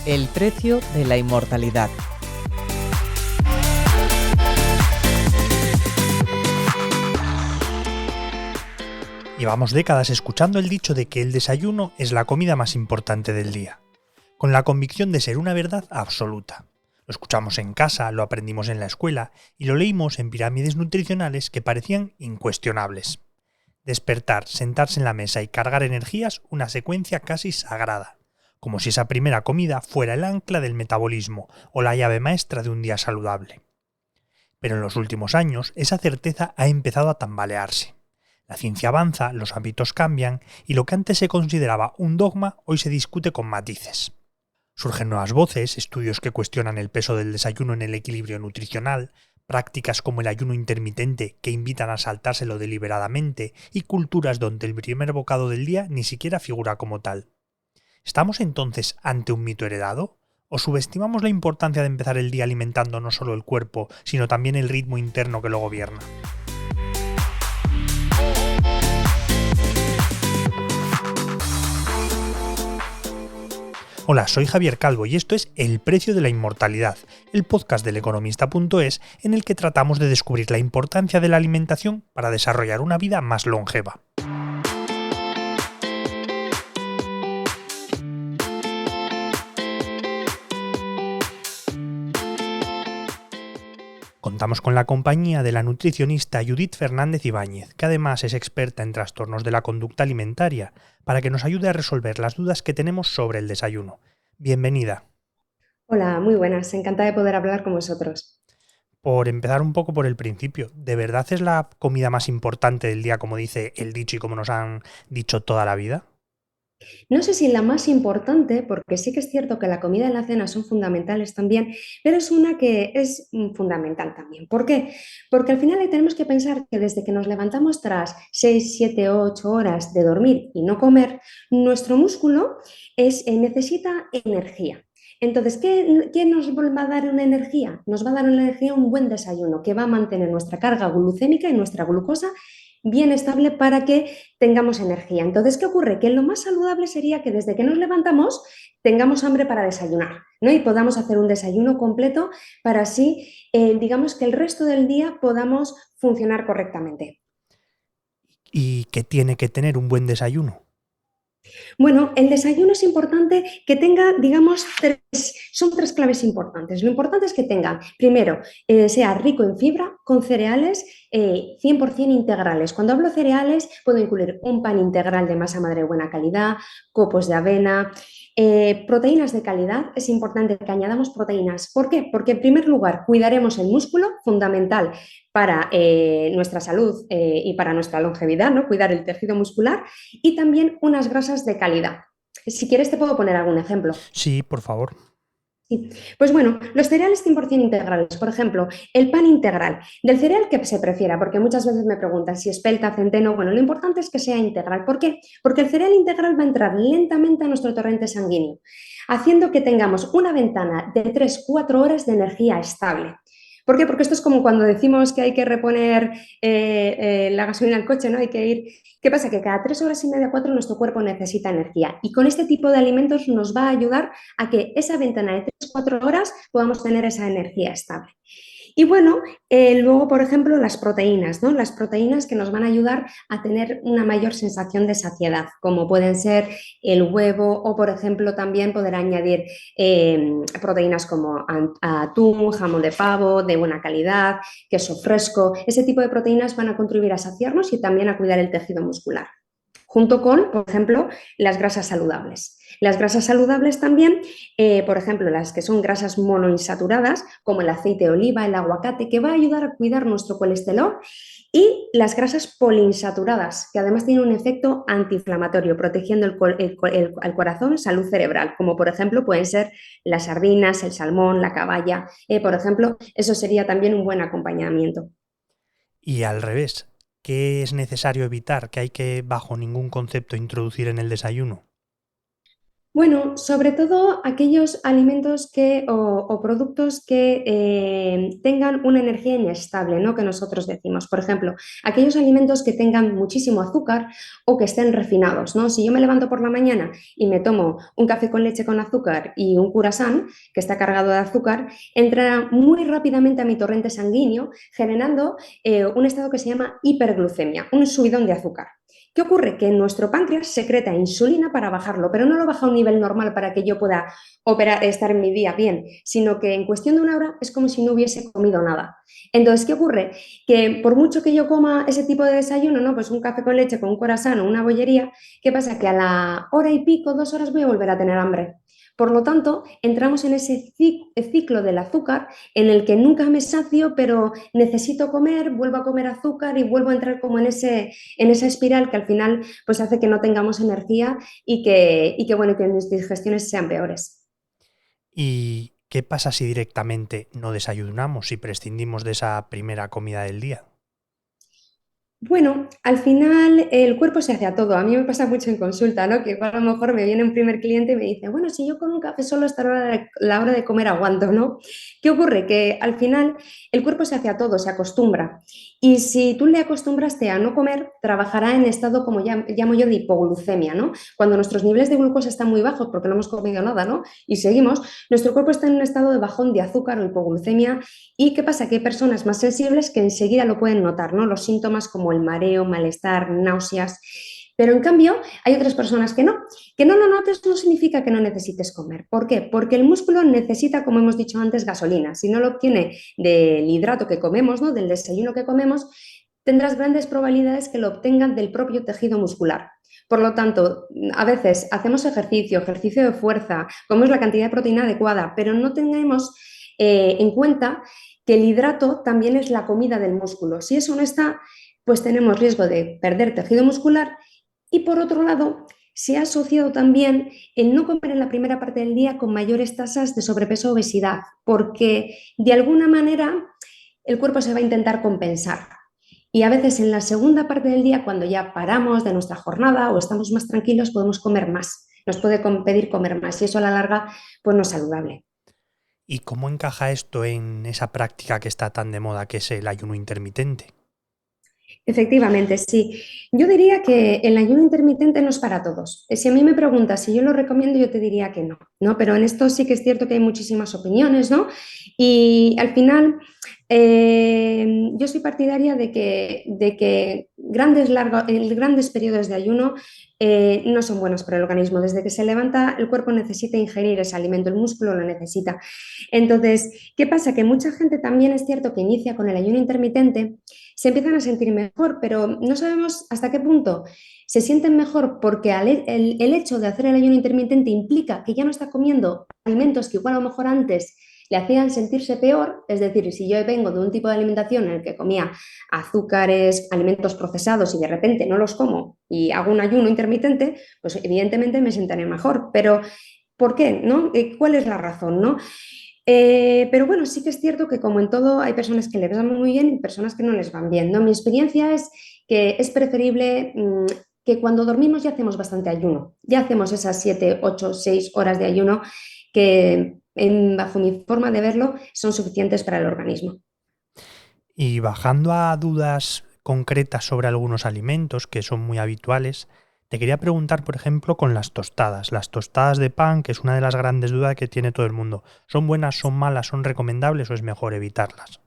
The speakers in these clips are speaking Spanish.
El precio de la inmortalidad. Llevamos décadas escuchando el dicho de que el desayuno es la comida más importante del día, con la convicción de ser una verdad absoluta. Lo escuchamos en casa, lo aprendimos en la escuela y lo leímos en pirámides nutricionales que parecían incuestionables. Despertar, sentarse en la mesa y cargar energías, una secuencia casi sagrada, como si esa primera comida fuera el ancla del metabolismo o la llave maestra de un día saludable. Pero en los últimos años esa certeza ha empezado a tambalearse. La ciencia avanza, los hábitos cambian y lo que antes se consideraba un dogma hoy se discute con matices. Surgen nuevas voces, estudios que cuestionan el peso del desayuno en el equilibrio nutricional, prácticas como el ayuno intermitente que invitan a saltárselo deliberadamente y culturas donde el primer bocado del día ni siquiera figura como tal. ¿Estamos entonces ante un mito heredado? ¿O subestimamos la importancia de empezar el día alimentando no solo el cuerpo, sino también el ritmo interno que lo gobierna? Hola, soy Javier Calvo y esto es El precio de la inmortalidad, el podcast del economista.es en el que tratamos de descubrir la importancia de la alimentación para desarrollar una vida más longeva. Contamos con la compañía de la nutricionista Judith Fernández Ibáñez, que además es experta en trastornos de la conducta alimentaria, para que nos ayude a resolver las dudas que tenemos sobre el desayuno. Bienvenida. Hola, muy buenas, encantada de poder hablar con vosotros. Por empezar un poco por el principio, ¿de verdad es la comida más importante del día, como dice el dicho y como nos han dicho toda la vida? No sé si la más importante, porque sí que es cierto que la comida y la cena son fundamentales también, pero es una que es fundamental también. ¿Por qué? Porque al final ahí tenemos que pensar que desde que nos levantamos tras 6, 7, 8 horas de dormir y no comer, nuestro músculo necesita energía. Entonces, ¿qué nos va a dar una energía? Nos va a dar una energía un buen desayuno que va a mantener nuestra carga glucémica y nuestra glucosa bien estable para que tengamos energía. Entonces, ¿qué ocurre? Que lo más saludable sería que desde que nos levantamos tengamos hambre para desayunar, ¿no? Y podamos hacer un desayuno completo para así, digamos que el resto del día podamos funcionar correctamente. ¿Y qué tiene que tener un buen desayuno? Bueno, el desayuno es importante que tenga, digamos, son tres claves importantes. Lo importante es que tenga, primero, sea rico en fibra, con cereales 100% integrales. Cuando hablo cereales, puedo incluir un pan integral de masa madre de buena calidad, copos de avena, proteínas de calidad. Es importante que añadamos proteínas. ¿Por qué? Porque, en primer lugar, cuidaremos el músculo, fundamental para nuestra salud y para nuestra longevidad, ¿no? Cuidar el tejido muscular y también unas grasas de calidad. Si quieres te puedo poner algún ejemplo. Sí, por favor. Sí. Pues bueno, los cereales 100% integrales, por ejemplo, el pan integral, del cereal que se prefiera, porque muchas veces me preguntan si espelta, centeno, bueno, lo importante es que sea integral. ¿Por qué? Porque el cereal integral va a entrar lentamente a nuestro torrente sanguíneo, haciendo que tengamos una ventana de 3-4 horas de energía estable. ¿Por qué? Porque esto es como cuando decimos que hay que reponer la gasolina al coche, ¿no? Hay que ir. ¿Qué pasa? Que cada 3 horas y media, 4, nuestro cuerpo necesita energía. Y con este tipo de alimentos nos va a ayudar a que esa ventana de 3-4 horas podamos tener esa energía estable. Y bueno, luego, por ejemplo, las proteínas, ¿no? Las proteínas que nos van a ayudar a tener una mayor sensación de saciedad, como pueden ser el huevo o, por ejemplo, también poder añadir proteínas como atún, jamón de pavo, de buena calidad, queso fresco. Ese tipo de proteínas van a contribuir a saciarnos y también a cuidar el tejido muscular junto con, por ejemplo, las grasas saludables. Las grasas saludables también, por ejemplo, las que son grasas monoinsaturadas, como el aceite de oliva, el aguacate, que va a ayudar a cuidar nuestro colesterol, y las grasas poliinsaturadas, que además tienen un efecto antiinflamatorio, protegiendo el corazón, salud cerebral, como por ejemplo pueden ser las sardinas, el salmón, la caballa. Por ejemplo, eso sería también un buen acompañamiento. Y al revés, ¿qué es necesario evitar? ¿Qué hay que, bajo ningún concepto, introducir en el desayuno? Bueno, sobre todo aquellos alimentos o productos que tengan una energía inestable, ¿no? Que nosotros decimos. Por ejemplo, aquellos alimentos que tengan muchísimo azúcar o que estén refinados, ¿no? Si yo me levanto por la mañana y me tomo un café con leche con azúcar y un curasán, que está cargado de azúcar, entrará muy rápidamente a mi torrente sanguíneo, generando un estado que se llama hiperglucemia, un subidón de azúcar. ¿Qué ocurre? Que nuestro páncreas secreta insulina para bajarlo, pero no lo baja a un nivel normal para que yo pueda estar en mi día bien, sino que en cuestión de una hora es como si no hubiese comido nada. Entonces, ¿qué ocurre? Que por mucho que yo coma ese tipo de desayuno, ¿no? Pues un café con leche con un croissant o una bollería, ¿qué pasa? Que a la hora y pico, 2 horas, voy a volver a tener hambre. Por lo tanto, entramos en ese ciclo del azúcar en el que nunca me sacio, pero necesito comer, vuelvo a comer azúcar y vuelvo a entrar como en esa espiral que al final pues hace que no tengamos energía bueno, que mis digestiones sean peores. ¿Y qué pasa si directamente no desayunamos, si prescindimos de esa primera comida del día? Bueno, al final el cuerpo se hace a todo. A mí me pasa mucho en consulta, ¿no? Que igual a lo mejor me viene un primer cliente y me dice, bueno, si yo con un café solo hasta la hora de comer aguanto, ¿no? ¿Qué ocurre? Que al final el cuerpo se hace a todo, se acostumbra. Y si tú le acostumbraste a no comer, trabajará en estado, como llamo yo, de hipoglucemia, ¿no? Cuando nuestros niveles de glucosa están muy bajos porque no hemos comido nada, ¿no? Y seguimos, nuestro cuerpo está en un estado de bajón de azúcar o hipoglucemia. ¿Y qué pasa? Que hay personas más sensibles que enseguida lo pueden notar, ¿no? Los síntomas como el mareo, malestar, náuseas. Pero en cambio, hay otras personas que no. Que no lo notes no significa que no necesites comer. ¿Por qué? Porque el músculo necesita, como hemos dicho antes, gasolina. Si no lo obtiene del hidrato que comemos, ¿no? Del desayuno que comemos, tendrás grandes probabilidades que lo obtengan del propio tejido muscular. Por lo tanto, a veces hacemos ejercicio de fuerza, comemos la cantidad de proteína adecuada, pero no tenemos en cuenta que el hidrato también es la comida del músculo. Si eso no está, pues tenemos riesgo de perder tejido muscular y por otro lado, se ha asociado también el no comer en la primera parte del día con mayores tasas de sobrepeso o obesidad, porque de alguna manera el cuerpo se va a intentar compensar. Y a veces en la segunda parte del día, cuando ya paramos de nuestra jornada o estamos más tranquilos, podemos comer más. Nos puede pedir comer más y eso a la larga pues no es saludable. ¿Y cómo encaja esto en esa práctica que está tan de moda, que es el ayuno intermitente? Efectivamente, sí. Yo diría que el ayuno intermitente no es para todos. Si a mí me preguntas si yo lo recomiendo, yo te diría que no, ¿no? Pero en esto sí que es cierto que hay muchísimas opiniones, ¿no? Y al final, yo soy partidaria de que grandes periodos de ayuno no son buenos para el organismo. Desde que se levanta, el cuerpo necesita ingerir ese alimento, el músculo lo necesita. Entonces, ¿qué pasa? Que mucha gente también es cierto que inicia con el ayuno intermitente, se empiezan a sentir mejor, pero no sabemos hasta qué punto se sienten mejor porque el hecho de hacer el ayuno intermitente implica que ya no está comiendo alimentos que igual a lo mejor antes le hacían sentirse peor, es decir, si yo vengo de un tipo de alimentación en el que comía azúcares, alimentos procesados y de repente no los como y hago un ayuno intermitente, pues evidentemente me sentaré mejor, pero ¿por qué? ¿No? ¿Cuál es la razón? ¿No? Pero bueno, sí que es cierto que como en todo hay personas que les van muy bien y personas que no les van bien, ¿no? Mi experiencia es que es preferible que cuando dormimos ya hacemos bastante ayuno, ya hacemos esas 7, 8, 6 horas de ayuno que bajo mi forma de verlo son suficientes para el organismo. Y bajando a dudas concretas sobre algunos alimentos que son muy habituales, te quería preguntar, por ejemplo, con las tostadas. Las tostadas de pan, que es una de las grandes dudas que tiene todo el mundo. ¿Son buenas, son malas, son recomendables o es mejor evitarlas?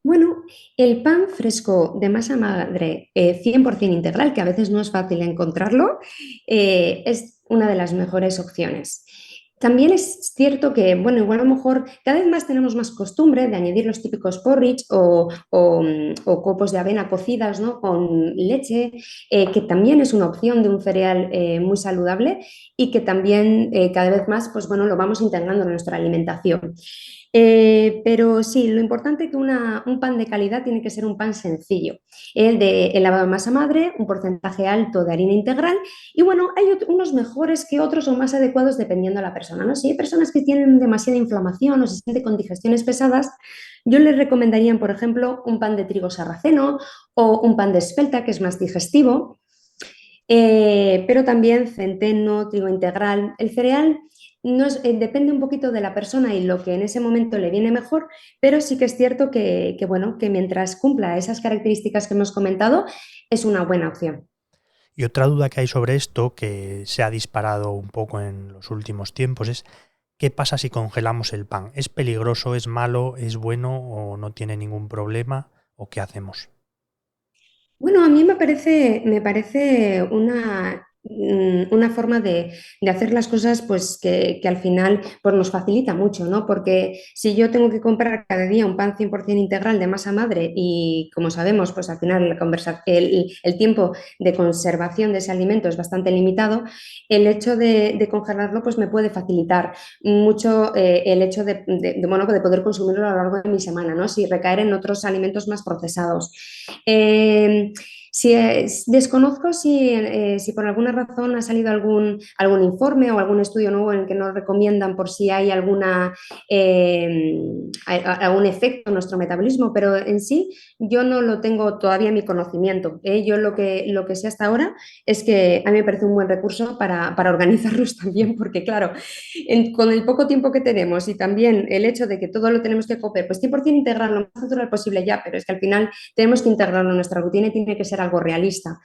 Bueno, el pan fresco de masa madre 100% integral, que a veces no es fácil encontrarlo, es una de las mejores opciones. También es cierto que, bueno, igual a lo mejor cada vez más tenemos más costumbre de añadir los típicos porridge o copos de avena cocidas, ¿no? Con leche, que también es una opción de un cereal muy saludable y que también cada vez más, pues bueno, lo vamos integrando en nuestra alimentación. Pero sí, lo importante es que un pan de calidad tiene que ser un pan sencillo. El de el lavado de masa madre, un porcentaje alto de harina integral y bueno, hay unos mejores que otros o más adecuados dependiendo de la persona, ¿no? Si hay personas que tienen demasiada inflamación o se sienten con digestiones pesadas, yo les recomendaría, por ejemplo, un pan de trigo sarraceno o un pan de espelta que es más digestivo. pero también centeno, trigo integral. El cereal depende un poquito de la persona y lo que en ese momento le viene mejor, pero sí que es cierto bueno, que mientras cumpla esas características que hemos comentado, es una buena opción. Y otra duda que hay sobre esto, que se ha disparado un poco en los últimos tiempos, es ¿qué pasa si congelamos el pan? ¿Es peligroso, es malo, es bueno o no tiene ningún problema? ¿O qué hacemos? Bueno, a mí me parece una forma de hacer las cosas pues que al final pues nos facilita mucho, ¿no? Porque si yo tengo que comprar cada día un pan 100% integral de masa madre y como sabemos, pues al final el tiempo de conservación de ese alimento es bastante limitado, el hecho de congelarlo pues me puede facilitar mucho el hecho bueno, de poder consumirlo a lo largo de mi semana, ¿no? Si recaer en otros alimentos más procesados. Eh, Desconozco si por alguna razón ha salido algún informe o algún estudio nuevo en el que nos recomiendan por si hay algún efecto en nuestro metabolismo, pero en sí yo no lo tengo todavía en mi conocimiento. Yo lo que sé hasta ahora es que a mí me parece un buen recurso para organizarlos también, porque claro, con el poco tiempo que tenemos y también el hecho de que todo lo tenemos que comer, pues 100% integrar lo más natural posible ya, pero es que al final tenemos que integrarlo en nuestra rutina y tiene que ser algo realista.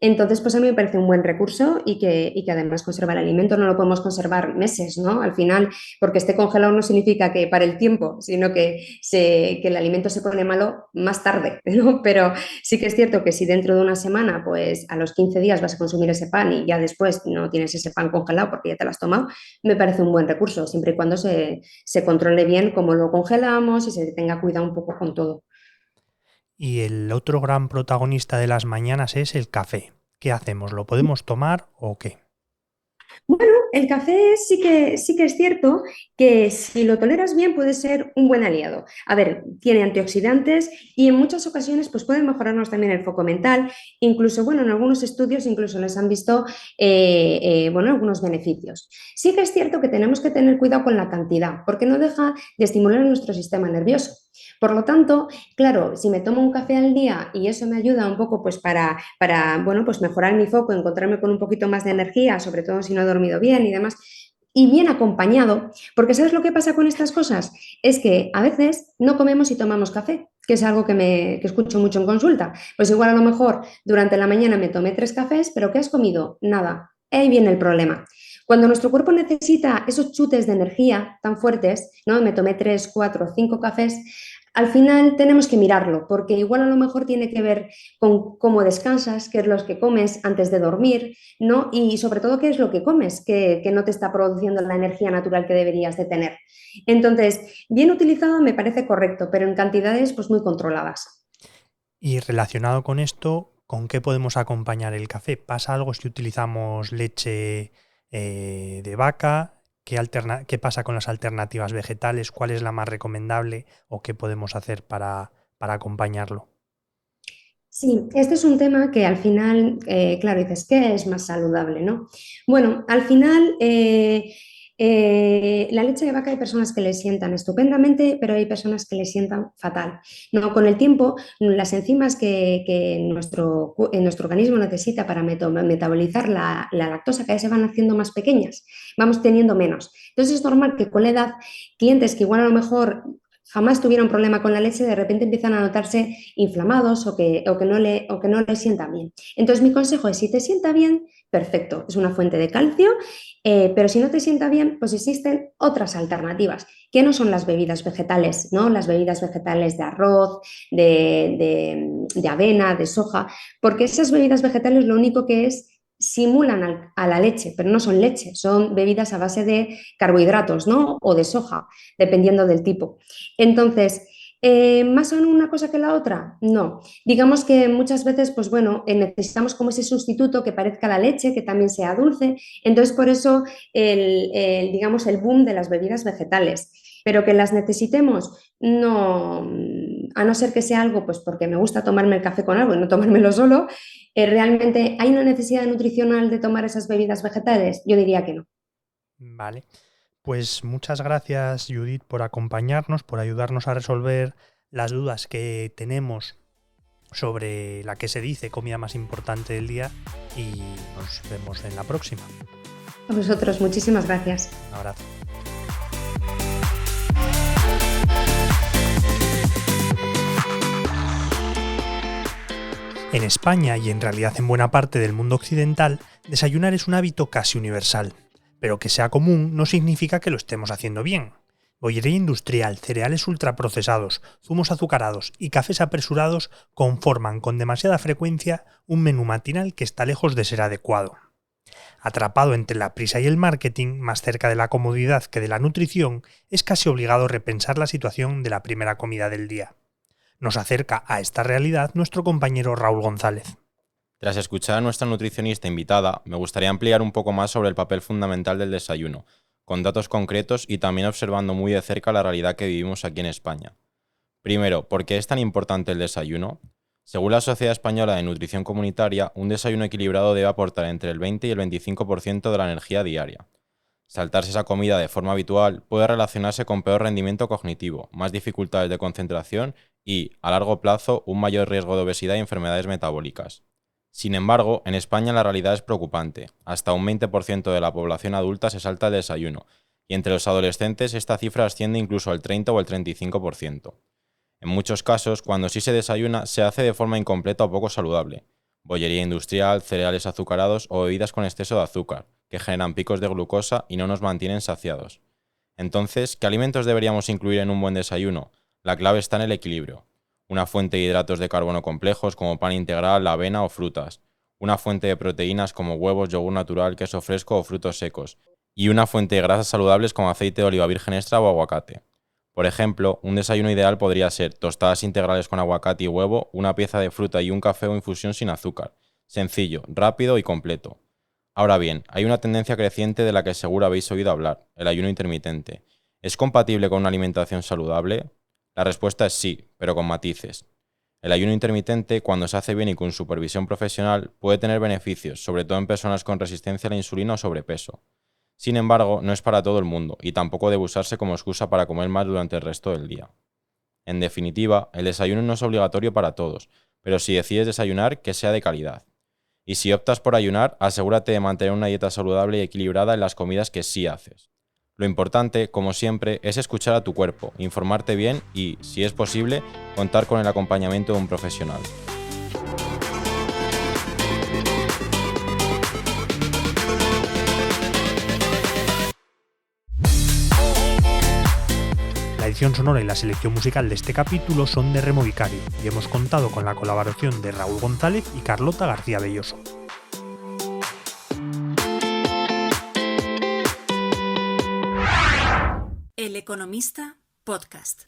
Entonces, pues a mí me parece un buen recurso y que además conserva el alimento, no lo podemos conservar meses, ¿no? Al final, porque esté congelado no significa que para el tiempo, sino que el alimento se pone malo más tarde, ¿no? Pero sí que es cierto que si dentro de una semana, pues a los 15 días vas a consumir ese pan y ya después no tienes ese pan congelado porque ya te lo has tomado, me parece un buen recurso, siempre y cuando se controle bien cómo lo congelamos y se tenga cuidado un poco con todo. Y el otro gran protagonista de las mañanas es el café. ¿Qué hacemos? ¿Lo podemos tomar o qué? Bueno, el café sí que es cierto que si lo toleras bien puede ser un buen aliado. A ver, tiene antioxidantes y en muchas ocasiones pues puede mejorarnos también el foco mental. Incluso, bueno, en algunos estudios incluso les han visto, bueno, algunos beneficios. Sí que es cierto que tenemos que tener cuidado con la cantidad porque no deja de estimular nuestro sistema nervioso. Por lo tanto, claro, si me tomo un café al día y eso me ayuda un poco pues bueno, pues mejorar mi foco, encontrarme con un poquito más de energía, sobre todo si no he dormido bien y demás, y bien acompañado, porque ¿sabes lo que pasa con estas cosas? Es que a veces no comemos y tomamos café, que es algo que escucho mucho en consulta. Pues igual a lo mejor durante la mañana me tomé 3 cafés, pero ¿qué has comido? Nada. Ahí viene el problema. Cuando nuestro cuerpo necesita esos chutes de energía tan fuertes, ¿no? Me tomé 3, 4, 5 cafés, al final tenemos que mirarlo, porque igual a lo mejor tiene que ver con cómo descansas, qué es lo que comes antes de dormir, ¿no? Y sobre todo qué es lo que comes, que no te está produciendo la energía natural que deberías de tener. Entonces, bien utilizado me parece correcto, pero en cantidades pues muy controladas. Y relacionado con esto, ¿con qué podemos acompañar el café? ¿Pasa algo si utilizamos leche de vaca? ¿Qué pasa con las alternativas vegetales? ¿Cuál es la más recomendable o qué podemos hacer para acompañarlo? Sí, este es un tema que al final, claro, dices, ¿qué es más saludable, no? Bueno, al final, la leche de vaca hay personas que le sientan estupendamente, pero hay personas que le sientan fatal. ¿No? Con el tiempo, las enzimas que nuestro organismo necesita para metabolizar la lactosa cada vez se van haciendo más pequeñas, vamos teniendo menos. Entonces es normal que con la edad, clientes que igual a lo mejor jamás tuvieron problema con la leche, de repente empiezan a notarse inflamados o que no le sientan bien. Entonces, mi consejo es, si te sienta bien, perfecto, es una fuente de calcio, pero si no te sienta bien, pues existen otras alternativas, que no son las bebidas vegetales, ¿no? Las bebidas vegetales de arroz, de avena, de soja, porque esas bebidas vegetales lo único que es simulan a la leche, pero no son leche, son bebidas a base de carbohidratos, ¿no? O de soja, dependiendo del tipo. Entonces, ¿más son una cosa que la otra? No. Digamos que muchas veces, pues bueno, necesitamos como ese sustituto que parezca la leche, que también sea dulce. Entonces, por eso digamos, el boom de las bebidas vegetales. Pero que las necesitemos, no, a no ser que sea algo, pues porque me gusta tomarme el café con algo y no tomármelo solo, ¿realmente hay una necesidad nutricional de tomar esas bebidas vegetales? Yo diría que no. Vale. Pues muchas gracias, Judith, por acompañarnos, por ayudarnos a resolver las dudas que tenemos sobre la que se dice comida más importante del día y nos vemos en la próxima. A vosotros, muchísimas gracias. Un abrazo. En España y en realidad en buena parte del mundo occidental, desayunar es un hábito casi universal, pero que sea común no significa que lo estemos haciendo bien. Bollería industrial, cereales ultraprocesados, zumos azucarados y cafés apresurados conforman con demasiada frecuencia un menú matinal que está lejos de ser adecuado. Atrapado entre la prisa y el marketing, más cerca de la comodidad que de la nutrición, es casi obligado repensar la situación de la primera comida del día. Nos acerca a esta realidad nuestro compañero Raúl González. Tras escuchar a nuestra nutricionista invitada, me gustaría ampliar un poco más sobre el papel fundamental del desayuno, con datos concretos y también observando muy de cerca la realidad que vivimos aquí en España. Primero, ¿por qué es tan importante el desayuno? Según la Sociedad Española de Nutrición Comunitaria, un desayuno equilibrado debe aportar entre el 20 y el 25% de la energía diaria. Saltarse esa comida de forma habitual puede relacionarse con peor rendimiento cognitivo, más dificultades de concentración y, a largo plazo, un mayor riesgo de obesidad y enfermedades metabólicas. Sin embargo, en España la realidad es preocupante. Hasta un 20% de la población adulta se salta el desayuno, y entre los adolescentes esta cifra asciende incluso al 30 o el 35%. En muchos casos, cuando sí se desayuna, se hace de forma incompleta o poco saludable. Bollería industrial, cereales azucarados o bebidas con exceso de azúcar, que generan picos de glucosa y no nos mantienen saciados. Entonces, ¿qué alimentos deberíamos incluir en un buen desayuno? La clave está en el equilibrio. Una fuente de hidratos de carbono complejos como pan integral, avena o frutas. Una fuente de proteínas como huevos, yogur natural, queso fresco o frutos secos. Y una fuente de grasas saludables como aceite de oliva virgen extra o aguacate. Por ejemplo, un desayuno ideal podría ser tostadas integrales con aguacate y huevo, una pieza de fruta y un café o infusión sin azúcar. Sencillo, rápido y completo. Ahora bien, hay una tendencia creciente de la que seguro habéis oído hablar, el ayuno intermitente. ¿Es compatible con una alimentación saludable? La respuesta es sí, pero con matices. El ayuno intermitente, cuando se hace bien y con supervisión profesional, puede tener beneficios, sobre todo en personas con resistencia a la insulina o sobrepeso. Sin embargo, no es para todo el mundo y tampoco debe usarse como excusa para comer más durante el resto del día. En definitiva, el desayuno no es obligatorio para todos, pero si decides desayunar, que sea de calidad. Y si optas por ayunar, asegúrate de mantener una dieta saludable y equilibrada en las comidas que sí haces. Lo importante, como siempre, es escuchar a tu cuerpo, informarte bien y, si es posible, contar con el acompañamiento de un profesional. La edición sonora y la selección musical de este capítulo son de Remo Vicario y hemos contado con la colaboración de Raúl González y Carlota García Belloso. El Economista Podcast.